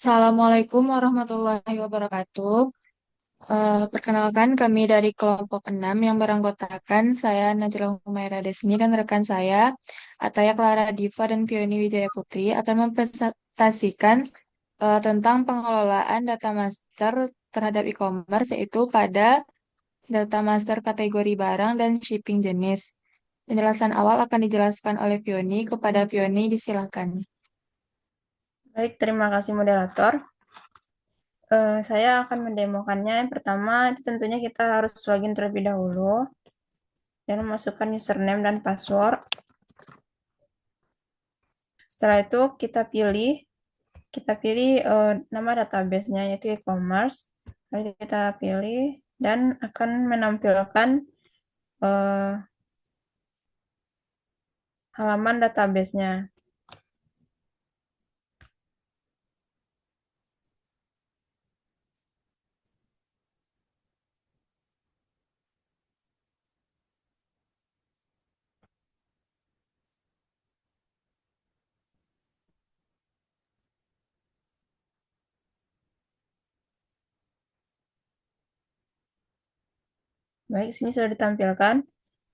Assalamualaikum warahmatullahi wabarakatuh. Perkenalkan kami dari kelompok 6 yang beranggotakan saya Najla Humaira Desni dan rekan saya Ataya Clara Diva dan Pioni Wijaya Putri akan mempresentasikan tentang pengelolaan data master terhadap e-commerce yaitu pada data master kategori barang dan shipping jenis. Penjelasan awal akan dijelaskan oleh Pioni. Kepada Pioni disilakan. Baik, terima kasih moderator. Saya akan mendemokannya. Yang pertama, itu tentunya kita harus login terlebih dahulu dan memasukkan username dan password. Setelah itu kita pilih nama database-nya yaitu e-commerce. Lalu kita pilih dan akan menampilkan eh, halaman database-nya. Baik, sini sudah ditampilkan.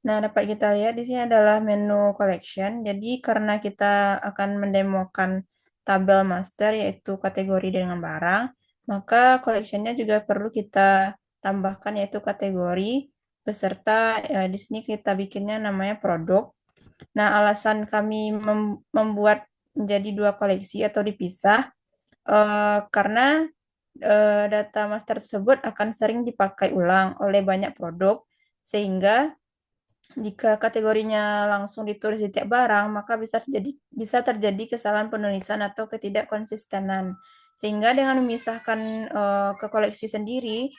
Nah, dapat kita lihat di sini adalah menu collection. Jadi, karena kita akan mendemokan tabel master, yaitu kategori dengan barang, maka collection-nya juga perlu kita tambahkan, yaitu kategori beserta di sini kita bikinnya namanya produk. Nah, alasan kami membuat menjadi dua koleksi atau dipisah, karena data master tersebut akan sering dipakai ulang oleh banyak produk, sehingga jika kategorinya langsung ditulis di tiap barang, maka bisa terjadi kesalahan penulisan atau ketidakkonsistenan. Sehingga dengan memisahkan ke koleksi sendiri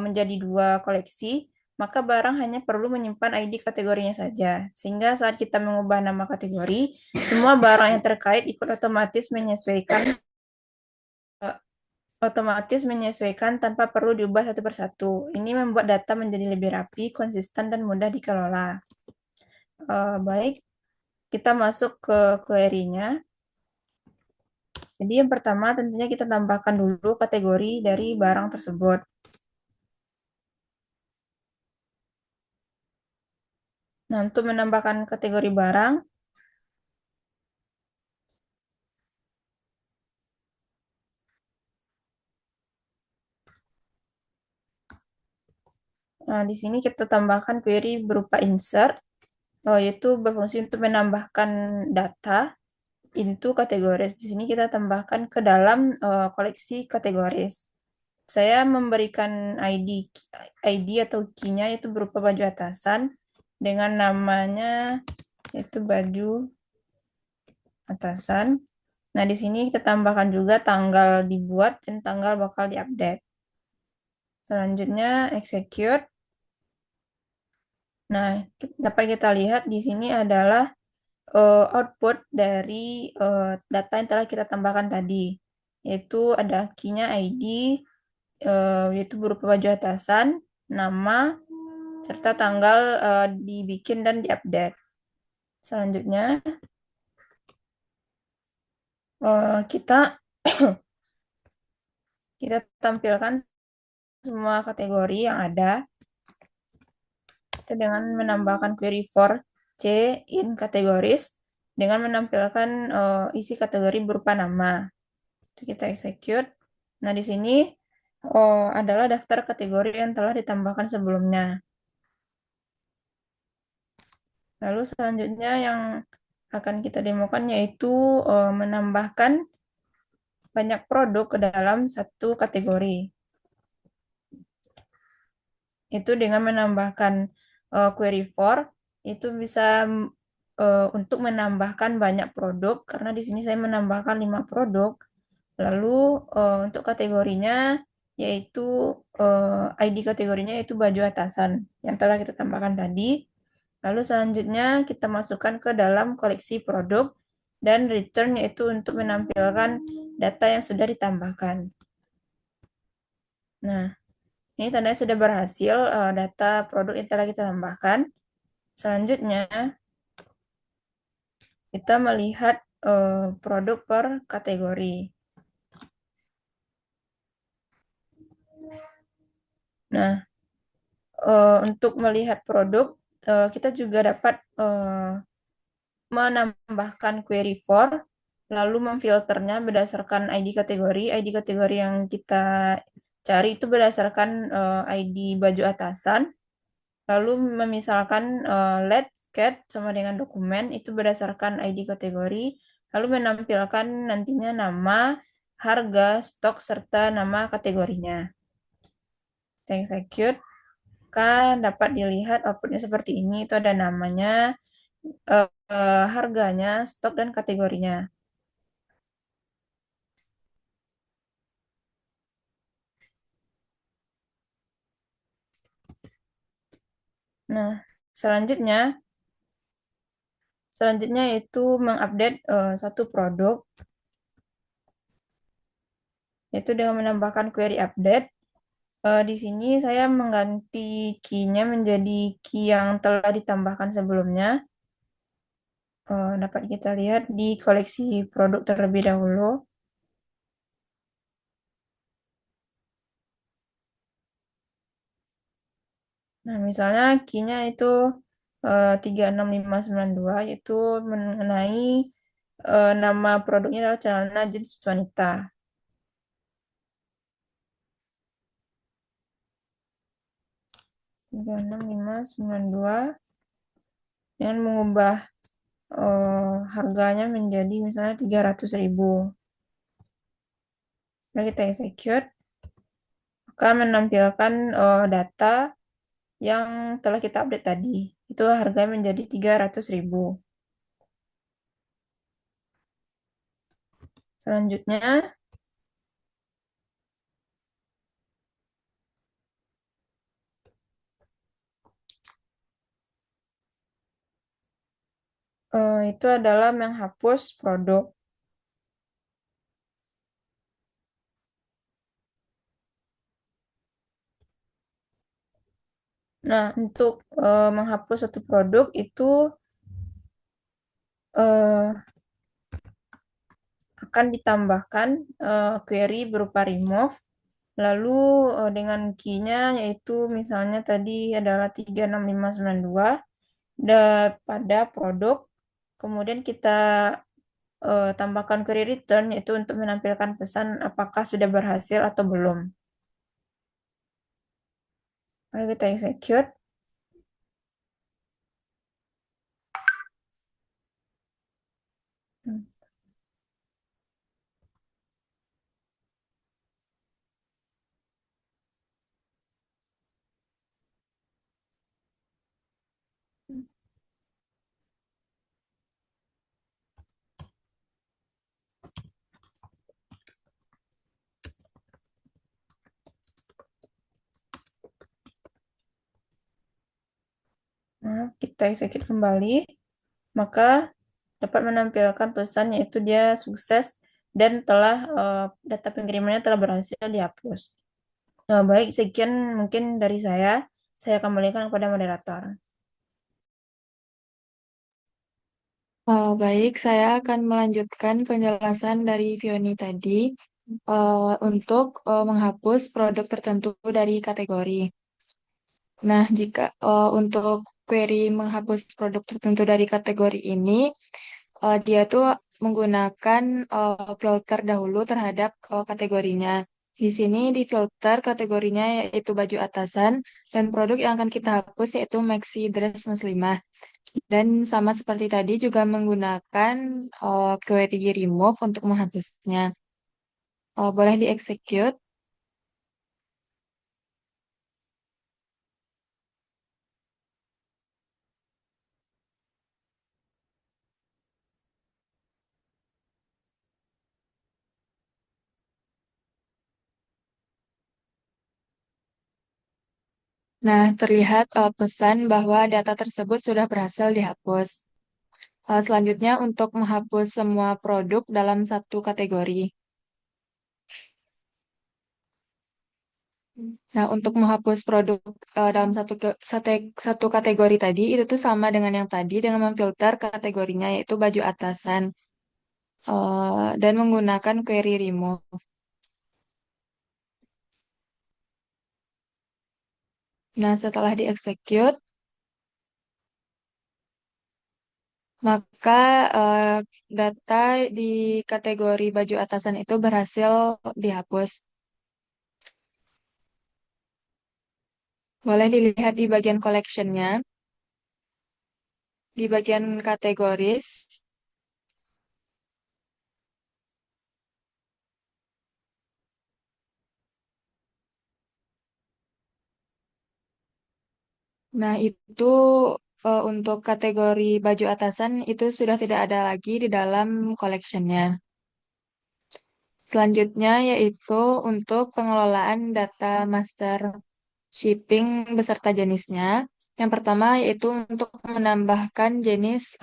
menjadi dua koleksi, maka barang hanya perlu menyimpan ID kategorinya saja. Sehingga saat kita mengubah nama kategori, semua barang yang terkait ikut otomatis menyesuaikan tanpa perlu diubah satu persatu. Ini membuat data menjadi lebih rapi, konsisten, dan mudah dikelola. Baik, kita masuk ke query-nya. Jadi yang pertama tentunya kita tambahkan dulu kategori dari barang tersebut. Nah, untuk menambahkan kategori barang, nah di sini kita tambahkan query berupa insert, yaitu berfungsi untuk menambahkan data into kategoris. Di sini kita tambahkan ke dalam koleksi kategoris. Saya memberikan ID atau key-nya itu berupa baju atasan dengan namanya yaitu baju atasan. Nah, di sini kita tambahkan juga tanggal dibuat dan tanggal bakal diupdate. Selanjutnya execute. Nah, dapat kita lihat di sini adalah output dari data yang telah kita tambahkan tadi, yaitu ada key-nya ID, yaitu berupa baju atasan, nama, serta tanggal dibikin dan diupdate. Selanjutnya, kita kita tampilkan semua kategori yang ada itu dengan menambahkan query for C in categories dengan menampilkan isi kategori berupa nama. Itu kita execute. Nah, di sini adalah daftar kategori yang telah ditambahkan sebelumnya. Lalu selanjutnya yang akan kita demokan yaitu menambahkan banyak produk ke dalam satu kategori. Itu dengan menambahkan query for, itu bisa untuk menambahkan banyak produk, karena di sini saya menambahkan 5 produk. Lalu untuk kategorinya yaitu ID kategorinya yaitu baju atasan yang telah kita tambahkan tadi. Lalu selanjutnya kita masukkan ke dalam koleksi produk dan return yaitu untuk menampilkan data yang sudah ditambahkan. Nah, ini tandanya sudah berhasil data produk yang telah kita tambahkan. Selanjutnya kita melihat produk per kategori. Nah, untuk melihat produk, kita juga dapat menambahkan query for, lalu memfilternya berdasarkan ID kategori. ID kategori yang kita cari itu berdasarkan ID baju atasan, lalu memisalkan let cat sama dengan dokumen itu berdasarkan ID kategori, lalu menampilkan nantinya nama, harga, stok, serta nama kategorinya. Kita execute, kan dapat dilihat outputnya seperti ini. Itu ada namanya, harganya, stok, dan kategorinya. Nah, selanjutnya, selanjutnya itu mengupdate satu produk, yaitu dengan menambahkan query update. Di sini saya mengganti key-nya menjadi key yang telah ditambahkan sebelumnya. Dapat kita lihat di koleksi produk terlebih dahulu. Nah, misalnya key-nya itu 36592, yaitu mengenai nama produknya adalah celana jeans wanita. 36592 dengan mengubah harganya menjadi misalnya 300.000. Lalu kita execute, akan menampilkan data yang telah kita update tadi. Itu harganya menjadi 300.000. Selanjutnya, itu adalah menghapus produk. Nah, untuk menghapus satu produk itu eh, akan ditambahkan query berupa remove, lalu dengan key-nya yaitu misalnya tadi adalah 36592 pada produk, kemudian kita tambahkan query return yaitu untuk menampilkan pesan apakah sudah berhasil atau belum. Lalu kita execute. Nah, kita execute kembali, maka dapat menampilkan pesan yaitu dia sukses dan telah data pengirimannya telah berhasil dihapus. Baik, sekian mungkin dari saya. Saya kembalikan kepada moderator. Baik, saya akan melanjutkan penjelasan dari Vioni tadi untuk menghapus produk tertentu dari kategori. Nah, jika untuk query menghapus produk tertentu dari kategori ini, dia tuh menggunakan filter dahulu terhadap kategorinya. Di sini di filter kategorinya yaitu baju atasan dan produk yang akan kita hapus yaitu maxi dress muslimah. Dan sama seperti tadi juga menggunakan query remove untuk menghapusnya. Boleh di-execute. Nah, terlihat pesan bahwa data tersebut sudah berhasil dihapus. Selanjutnya untuk menghapus semua produk dalam satu kategori. Nah, untuk menghapus produk dalam satu kategori tadi, itu tuh sama dengan yang tadi, dengan memfilter kategorinya, yaitu baju atasan, dan menggunakan query remove. Nah, setelah di-execute, maka eh, data di kategori baju atasan itu berhasil dihapus. Boleh dilihat di bagian collection-nya, di bagian kategoris. Nah, itu untuk kategori baju atasan itu sudah tidak ada lagi di dalam collection-nya. Selanjutnya yaitu untuk pengelolaan data master shipping beserta jenisnya. Yang pertama yaitu untuk menambahkan jenis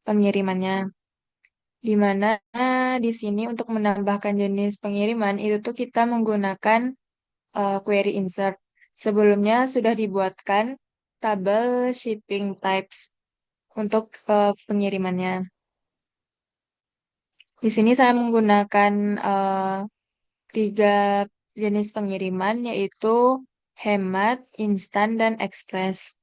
pengirimannya. Di mana di sini untuk menambahkan jenis pengiriman itu tuh kita menggunakan query insert. Sebelumnya sudah dibuatkan tabel shipping types untuk pengirimannya. Di sini saya menggunakan tiga jenis pengiriman yaitu hemat, instan, dan ekspres.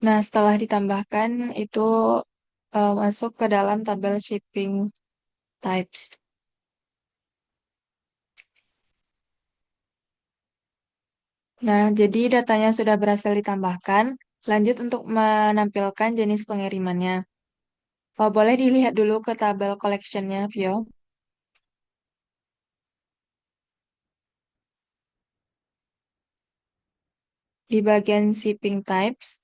Nah, setelah ditambahkan itu masuk ke dalam tabel shipping types. Nah, jadi datanya sudah berhasil ditambahkan. Lanjut untuk menampilkan jenis pengirimannya. Oh, boleh dilihat dulu ke tabel collection-nya, Vio. Di bagian shipping types.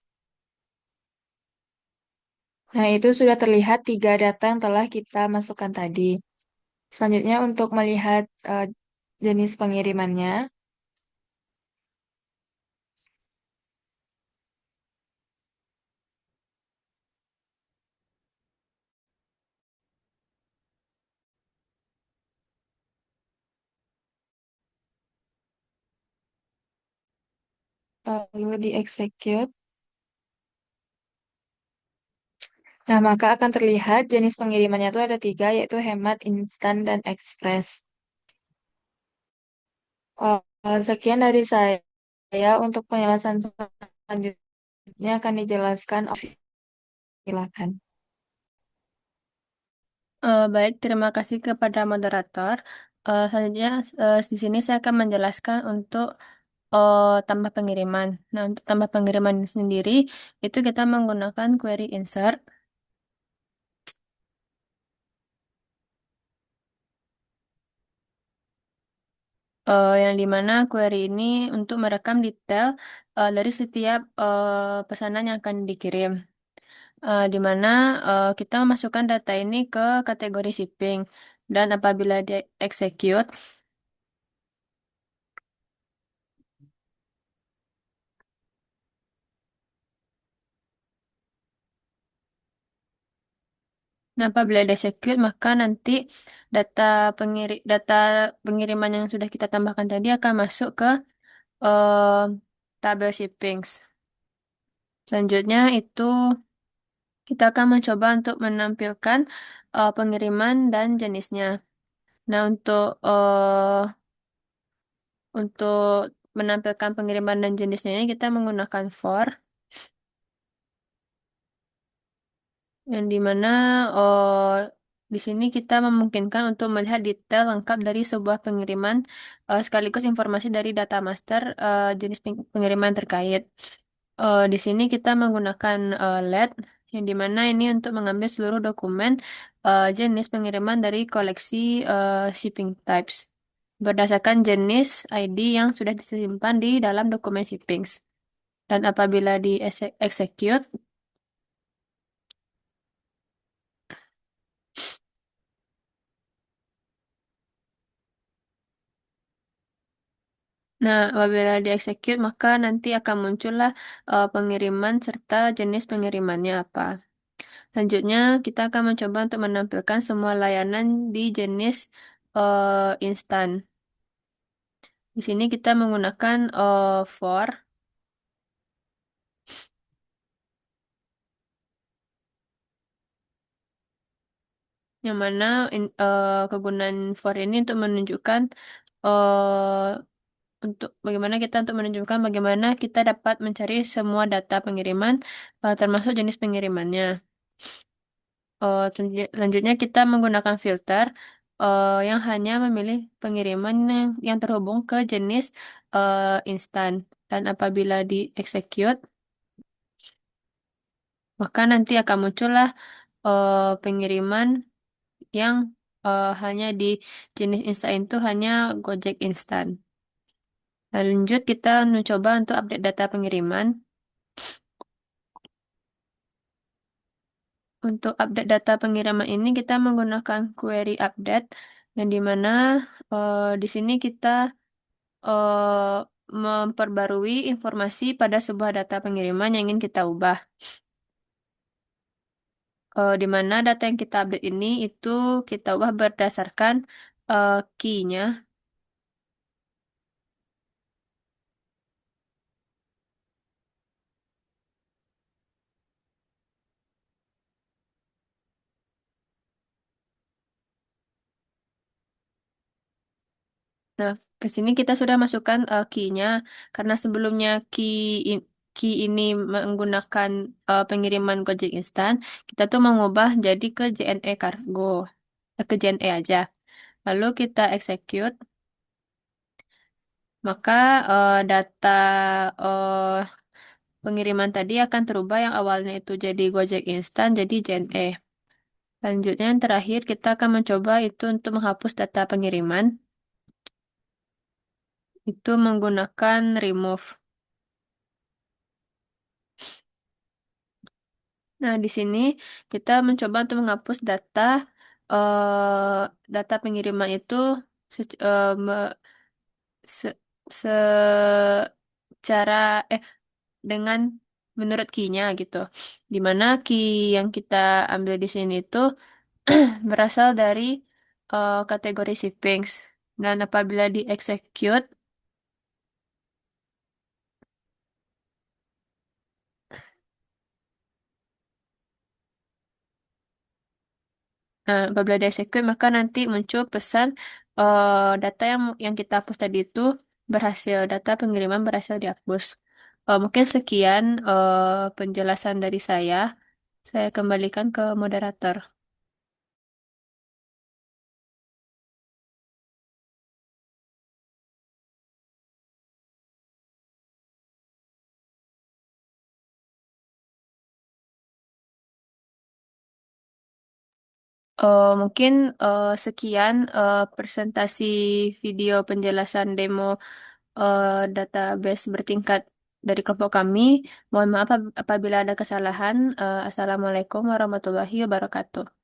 Nah, itu sudah terlihat tiga data yang telah kita masukkan tadi. Selanjutnya untuk melihat jenis pengirimannya, lalu di-execute. Nah, maka akan terlihat jenis pengirimannya itu ada tiga, yaitu hemat, instan, dan ekspres. Sekian dari saya untuk penjelasan selanjutnya akan dijelaskan. Silakan. Baik, terima kasih kepada moderator. Selanjutnya, di sini saya akan menjelaskan untuk tambah pengiriman. Nah, untuk tambah pengiriman sendiri, itu kita menggunakan query insert, yang dimana query ini untuk merekam detail dari setiap pesanan yang akan dikirim. Di mana kita memasukkan data ini ke kategori shipping. Dan apabila di execute, nah, apabila di execute, maka nanti data data pengiriman yang sudah kita tambahkan tadi akan masuk ke eh, tabel shippings. Selanjutnya itu kita akan mencoba untuk menampilkan pengiriman dan jenisnya. Nah, untuk menampilkan pengiriman dan jenisnya ini kita menggunakan for, yang dimana di sini kita memungkinkan untuk melihat detail lengkap dari sebuah pengiriman sekaligus informasi dari data master jenis pengiriman terkait. Di sini kita menggunakan LED, yang dimana ini untuk mengambil seluruh dokumen jenis pengiriman dari koleksi shipping types berdasarkan jenis ID yang sudah disimpan di dalam dokumen shipping. Dan apabila di execute, nah, apabila di-execute, maka nanti akan muncullah pengiriman serta jenis pengirimannya apa. Selanjutnya, kita akan mencoba untuk menampilkan semua layanan di jenis instan. Di sini kita menggunakan for, yang mana kegunaan for ini untuk menunjukkan eh, bagaimana kita untuk menunjukkan bagaimana kita dapat mencari semua data pengiriman termasuk jenis pengirimannya. Selanjutnya kita menggunakan filter yang hanya memilih pengiriman yang terhubung ke jenis instan. Dan apabila di execute, maka nanti akan muncullah pengiriman yang hanya di jenis instan itu hanya Gojek instan. Lanjut kita mencoba untuk update data pengiriman. Untuk update data pengiriman ini kita menggunakan query update yang dimana di sini kita memperbarui informasi pada sebuah data pengiriman yang ingin kita ubah. Di mana data yang kita update ini itu kita ubah berdasarkan key-nya. Nah, ke sini kita sudah masukkan key-nya karena sebelumnya key ini menggunakan pengiriman Gojek Instan, kita tuh mengubah jadi ke JNE Cargo, ke JNE aja. Lalu kita execute, maka data eh, pengiriman tadi akan terubah yang awalnya itu jadi Gojek Instan jadi JNE. Selanjutnya yang terakhir kita akan mencoba itu untuk menghapus data pengiriman, itu menggunakan remove. Nah, di sini kita mencoba untuk menghapus data pengiriman itu sec- eh, me- se- secara dengan menurut key-nya gitu. Dimana key yang kita ambil di sini itu berasal dari kategori shipping. Dan apabila di execute, apabila di execute maka nanti muncul pesan data yang kita hapus tadi itu data pengiriman berhasil dihapus. Mungkin sekian penjelasan dari saya. Saya kembalikan ke moderator. Mungkin sekian presentasi video penjelasan demo database bertingkat dari kelompok kami. Mohon maaf apabila ada kesalahan. Assalamualaikum warahmatullahi wabarakatuh.